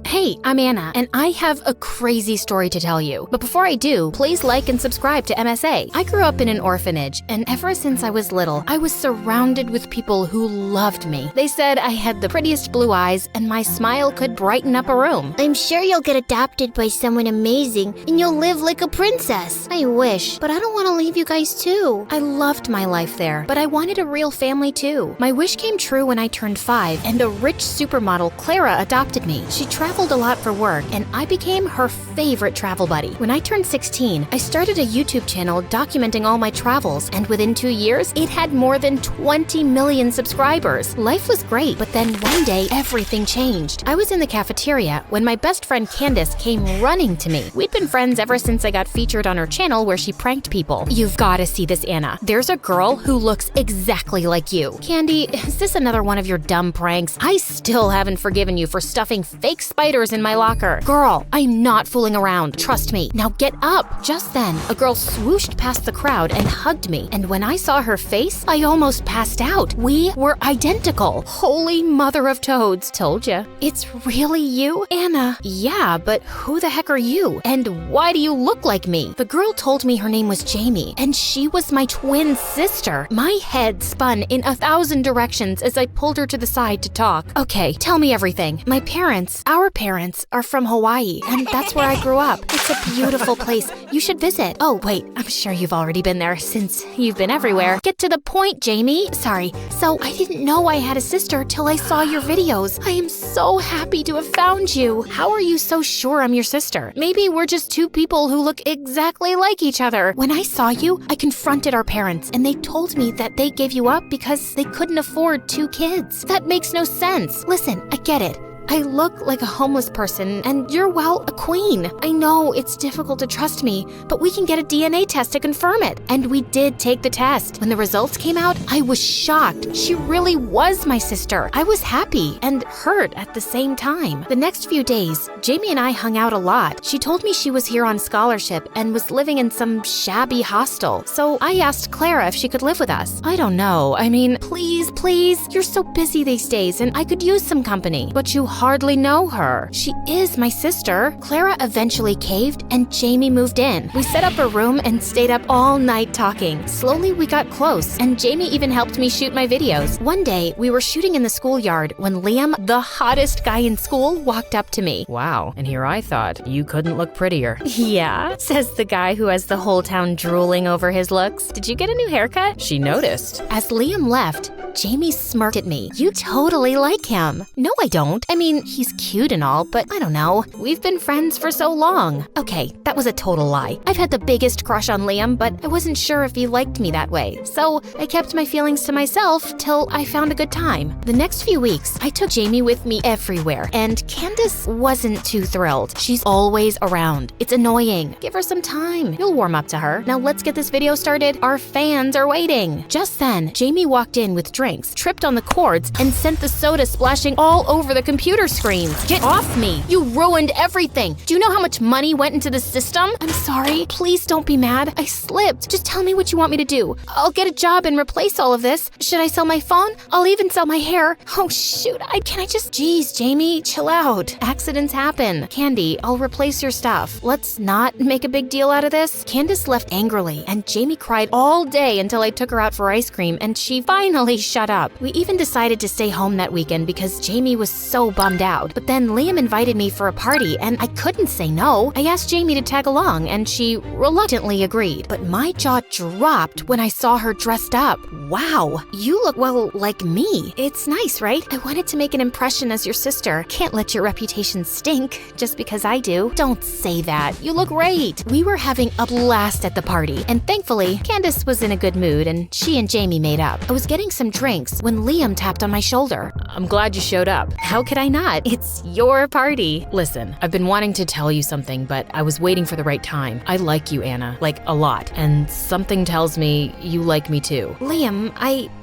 Hey, I'm Anna, and I have a crazy story to tell you. But before I do, please like and subscribe to MSA. I grew up in an orphanage, and ever since I was little, I was surrounded with people who loved me. They said I had the prettiest blue eyes, and my smile could brighten up a room. I'm sure you'll get adopted by someone amazing, and you'll live like a princess. I wish, but I don't want to leave you guys too. I loved my life there, but I wanted a real family too. My wish came true when I turned 5, and a rich supermodel, Clara, adopted me. She traveled a lot for work, and I became her favorite travel buddy. When I turned 16, I started a YouTube channel documenting all my travels, and within 2 years, it had more than 20 million subscribers. Life was great, but then one day, everything changed. I was in the cafeteria when my best friend Candace came running to me. We'd been friends ever since I got featured on her channel where she pranked people. You've got to see this, Anna. There's a girl who looks exactly like you. Candy, is this another one of your dumb pranks? I still haven't forgiven you for stuffing fake spiders in my locker. Girl, I'm not fooling around. Trust me. Now get up. Just then, a girl swooshed past the crowd and hugged me. And when I saw her face, I almost passed out. We were identical. Holy mother of toads. Told ya. It's really you, Anna? Yeah, but who the heck are you? And why do you look like me? The girl told me her name was Jamie, and she was my twin sister. My head spun in 1,000 directions as I pulled her to the side to talk. Okay, tell me everything. Our parents are from Hawaii, and that's where I grew up. It's a beautiful place. You should visit. Oh, wait, I'm sure you've already been there since you've been everywhere. Get to the point, Jamie. Sorry. So I didn't know I had a sister till I saw your videos. I am so happy to have found you. How are you so sure I'm your sister? Maybe we're just two people who look exactly like each other. When I saw you, I confronted our parents, and they told me that they gave you up because they couldn't afford 2 kids. That makes no sense. Listen, I get it. I look like a homeless person, and you're, well, a queen. I know it's difficult to trust me, but we can get a DNA test to confirm it. And we did take the test. When the results came out, I was shocked. She really was my sister. I was happy and hurt at the same time. The next few days, Jamie and I hung out a lot. She told me she was here on scholarship and was living in some shabby hostel. So I asked Clara if she could live with us. I don't know. I mean, please, you're so busy these days, and I could use some company. But you hardly know her. She is my sister. Clara eventually caved, and Jamie moved in. We set up a room and stayed up all night talking. Slowly, we got close, and Jamie even helped me shoot my videos. One day, we were shooting in the schoolyard when Liam, the hottest guy in school, walked up to me. Wow, and here I thought you couldn't look prettier. Yeah, says the guy who has the whole town drooling over his looks. Did you get a new haircut? She noticed. As Liam left, Jamie smirked at me. You totally like him. No, I don't. I mean, he's cute and all, but I don't know. We've been friends for so long. Okay, that was a total lie. I've had the biggest crush on Liam, but I wasn't sure if he liked me that way. So I kept my feelings to myself till I found a good time. The next few weeks, I took Jamie with me everywhere, and Candace wasn't too thrilled. She's always around. It's annoying. Give her some time. You'll warm up to her. Now let's get this video started. Our fans are waiting. Just then, Jamie walked in with drinks, tripped on the cords, and sent the soda splashing all over the computer screens. Get off me! You ruined everything! Do you know how much money went into the system? I'm sorry. Please don't be mad. I slipped. Just tell me what you want me to do. I'll get a job and replace all of this. Should I sell my phone? I'll even sell my hair. Oh shoot, Jeez, Jamie, chill out. Accidents happen. Candy, I'll replace your stuff. Let's not make a big deal out of this. Candace left angrily, and Jamie cried all day until I took her out for ice cream, and she finally shut up. We even decided to stay home that weekend because Jamie was so bummed out. But then Liam invited me for a party, and I couldn't say no. I asked Jamie to tag along, and she reluctantly agreed. But my jaw dropped when I saw her dressed up. Wow, you look, well, like me. It's nice, right? I wanted to make an impression as your sister. Can't let your reputation stink just because I do. Don't say that. You look great. We were having a blast at the party, and thankfully, Candace was in a good mood, and she and Jamie made up. I was getting some drinks when Liam tapped on my shoulder. I'm glad you showed up. How could I not? It's your party. Listen, I've been wanting to tell you something, but I was waiting for the right time. I like you, Anna, like a lot, and something tells me you like me too. Liam,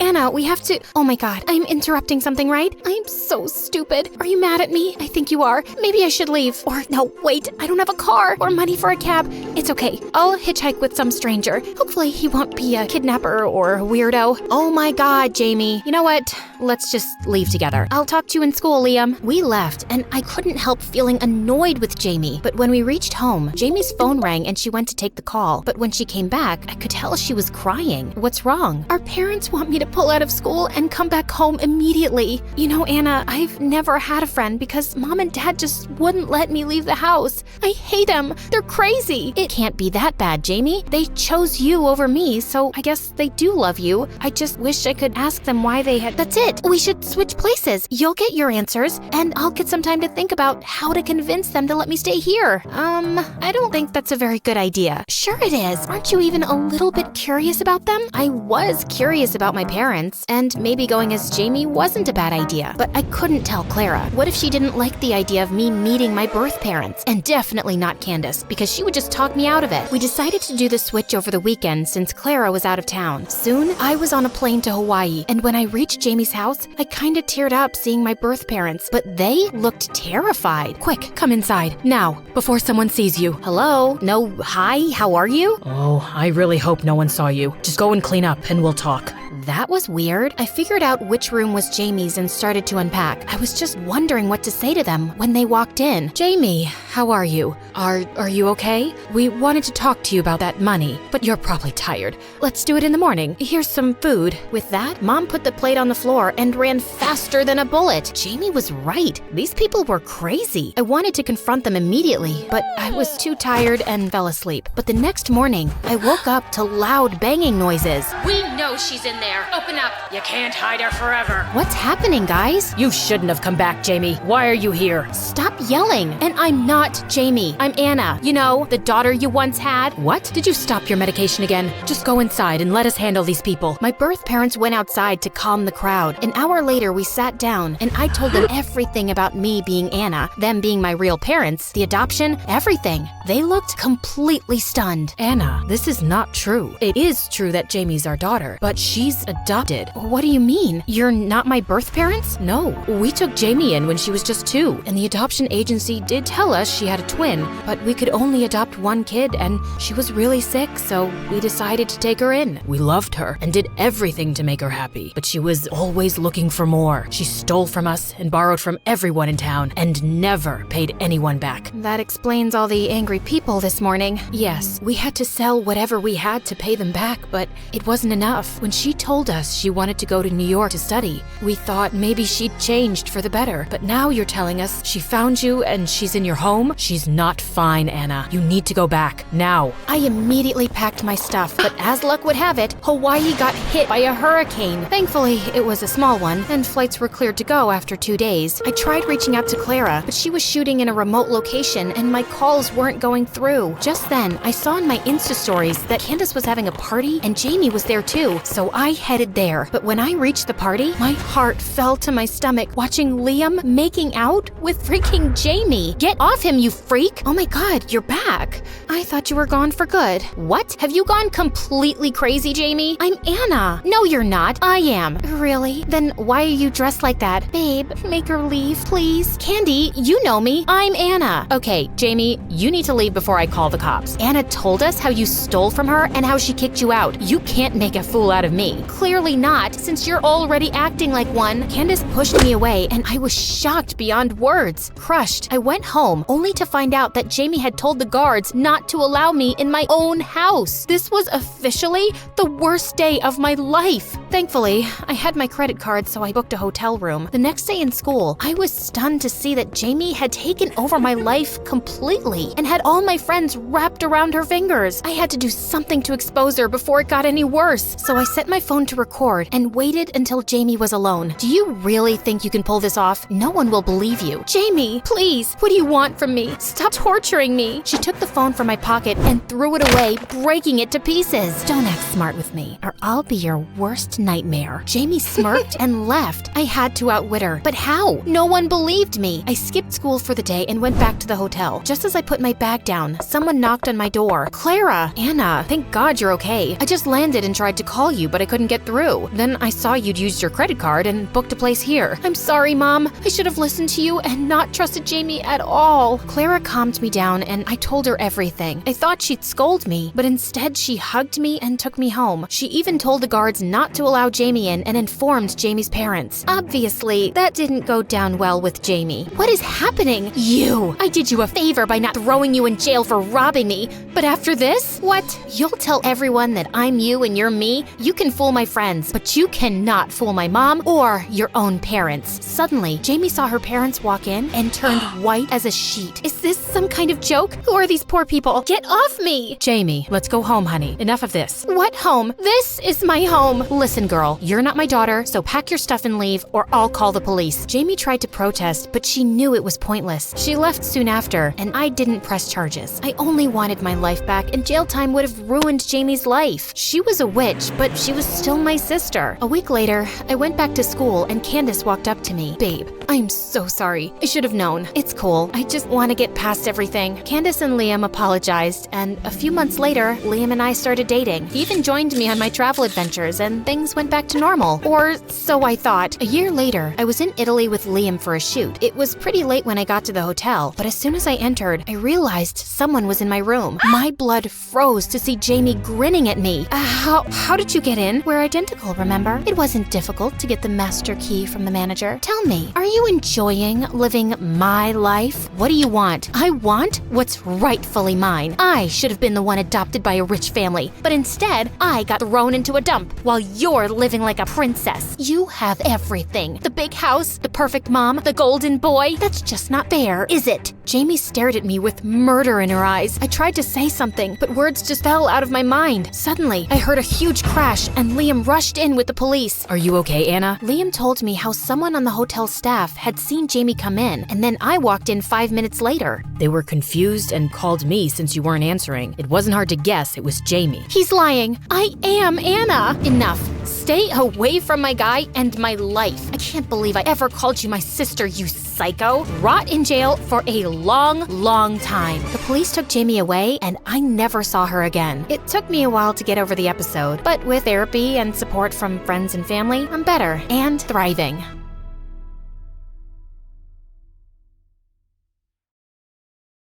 Anna, we have to. Oh my god, I'm interrupting something, right? I'm so stupid. Are you mad at me? I think you are. Maybe I should leave. Or no, wait, I don't have a car or money for a cab. It's okay. I'll hitchhike with some stranger. Hopefully he won't be a kidnapper or a weirdo. Oh my god, Jamie. You know what? Let's just leave together. I'll talk to you in school, Liam. We left, and I couldn't help feeling annoyed with Jamie. But when we reached home, Jamie's phone rang and she went to take the call. But when she came back, I could tell she was crying. What's wrong? Our parents want me to pull out of school and come back home immediately. You know, Anna, I've never had a friend because Mom and Dad just wouldn't let me leave the house. I hate them. They're crazy. It can't be that bad, Jamie. They chose you over me, so I guess they do love you. I just wish I could ask them why they had— That's it. We should switch places. You'll get your answers, and I'll get some time to think about how to convince them to let me stay here. I don't think that's a very good idea. Sure it is. Aren't you even a little bit curious about them? I was curious about my parents, and maybe going as Jamie wasn't a bad idea, but I couldn't tell Clara. What if she didn't like the idea of me meeting my birth parents? And definitely not Candace, because she would just talk me out of it. We decided to do the switch over the weekend since Clara was out of town. Soon, I was on a plane to Hawaii, and when I reached Jamie's house, I kinda teared up seeing my birth parents, but they looked terrified. Quick, come inside, now, before someone sees you. Hello? No, hi, how are you? Oh, I really hope no one saw you. Just go and clean up and we'll talk. That was weird. I figured out which room was Jamie's and started to unpack. I was just wondering what to say to them when they walked in. Jamie, how are you? Are you okay? We wanted to talk to you about that money, but you're probably tired. Let's do it in the morning. Here's some food. With that, Mom put the plate on the floor and ran faster than a bullet. Jamie was right. These people were crazy. I wanted to confront them immediately, but I was too tired and fell asleep. But the next morning, I woke up to loud banging noises. We know she's in there. Open up. You can't hide her forever. What's happening, guys? You shouldn't have come back, Jamie. Why are you here? Stop yelling. And I'm not Jamie. I'm Anna. You know, the daughter you once had. What? Did you stop your medication again? Just go inside and let us handle these people. My birth parents went outside to calm the crowd. An hour later, we sat down, and I told them everything about me being Anna, them being my real parents, the adoption, everything. They looked completely stunned. Anna, this is not true. It is true that Jamie's our daughter, but she's adopted. What do you mean? You're not my birth parents? No, we took Jamie in when she was just 2, and the adoption agency did tell us she had a twin, but we could only adopt one kid, and she was really sick, so we decided to take her in. We loved her and did everything to make her happy, but she was always looking for more. She stole from us and borrowed from everyone in town and never paid anyone back. That explains all the angry people this morning. Yes, we had to sell whatever we had to pay them back, but it wasn't enough. When she told us she wanted to go to New York to study, we thought maybe she'd changed for the better. But now you're telling us she found you and she's in your home? She's not fine, Anna. You need to go back, now. I immediately packed my stuff, but as luck would have it, Hawaii got hit by a hurricane. Thankfully, it was a small one, and flights were cleared to go after 2 days. I tried reaching out to Clara, but she was shooting in a remote location and my calls weren't going through. Just then, I saw in my Insta stories that Candace was having a party and Jamie was there too, so I headed there. But when I reached the party, my heart fell to my stomach watching Liam making out with freaking Jamie. Get off him, you freak! Oh my god, you're back. I thought you were gone for good. What? Have you gone completely crazy, Jamie? I'm Anna. No, you're not. I am. Really? Then why are you dressed like that? Babe, make her leave, please. Candy, you know me. I'm Anna. Okay, Jamie, you need to leave before I call the cops. Anna told us how you stole from her and how she kicked you out. You can't make a fool out of me. Clearly not, since you're already acting like one. Candace pushed me away and I was shocked beyond words. Crushed. I went home only to find out that Jamie had told the guards not to allow me in my own house. This was officially the worst day of my life. Thankfully, I had my credit card, so I booked a hotel room. The next day in school, I was stunned to see that Jamie had taken over my life completely and had all my friends wrapped around her fingers. I had to do something to expose her before it got any worse, so I set my phone to record and waited until Jamie was alone. Do you really think you can pull this off? No one will believe you. Jamie, please, what do you want from me? Stop torturing me. She took the phone from my pocket and threw it away, breaking it to pieces. Don't act smart with me, or I'll be your worst nightmare. Jamie smirked and left. I had to outwit her, but how? No one believed me. I skipped school for the day and went back to the hotel. Just as I put my bag down, someone knocked on my door. Clara! Anna, thank God you're okay. I just landed and tried to call you, but I couldn't get through. Then I saw you'd used your credit card and booked a place here. I'm sorry, Mom. I should have listened to you and not trusted Jamie at all. awful. Clara calmed me down and I told her everything. I thought she'd scold me, but instead she hugged me and took me home. She even told the guards not to allow Jamie in and informed Jamie's parents. Obviously, that didn't go down well with Jamie. What is happening? You! I did you a favor by not throwing you in jail for robbing me, but after this? What? You'll tell everyone that I'm you and you're me? You can fool my friends, but you cannot fool my mom or your own parents. Suddenly, Jamie saw her parents walk in and turned white as a sheet. Is this some kind of joke? Who are these poor people? Get off me! Jamie, let's go home, honey. Enough of this. What home? This is my home. Listen, girl, you're not my daughter, so pack your stuff and leave, or I'll call the police. Jamie tried to protest, but she knew it was pointless. She left soon after, and I didn't press charges. I only wanted my life back, and jail time would have ruined Jamie's life. She was a witch, but she was still my sister. A week later, I went back to school, and Candace walked up to me. Babe, I'm so sorry. I should have known. It's cool. I just want to get past everything. Candace and Liam apologized, and a few months later, Liam and I started dating. He even joined me on my travel adventures, and things went back to normal. Or so I thought. A year later, I was in Italy with Liam for a shoot. It was pretty late when I got to the hotel, but as soon as I entered, I realized someone was in my room. My blood froze to see Jamie grinning at me. How did you get in? We're identical, remember? It wasn't difficult to get the master key from the manager. Tell me, are you enjoying living my life? What do you want? I want what's rightfully mine. I should have been the one adopted by a rich family, but instead, I got thrown into a dump while you're living like a princess. You have everything. The big house, the perfect mom, the golden boy. That's just not fair, is it? Jamie stared at me with murder in her eyes. I tried to say something, but words just fell out of my mind. Suddenly, I heard a huge crash and Liam rushed in with the police. Are you okay, Anna? Liam told me how someone on the hotel staff had seen Jamie come in, and then I walked in 5 minutes later. They were confused and called me since you weren't answering. It wasn't hard to guess it was Jamie. He's lying. I am Anna. Enough. Stay away from my guy and my life. I can't believe I ever called you my sister, you psycho. Rot in jail for a long, long time. The police took Jamie away and I never saw her again. It took me a while to get over the episode, but with therapy and support from friends and family, I'm better and thriving.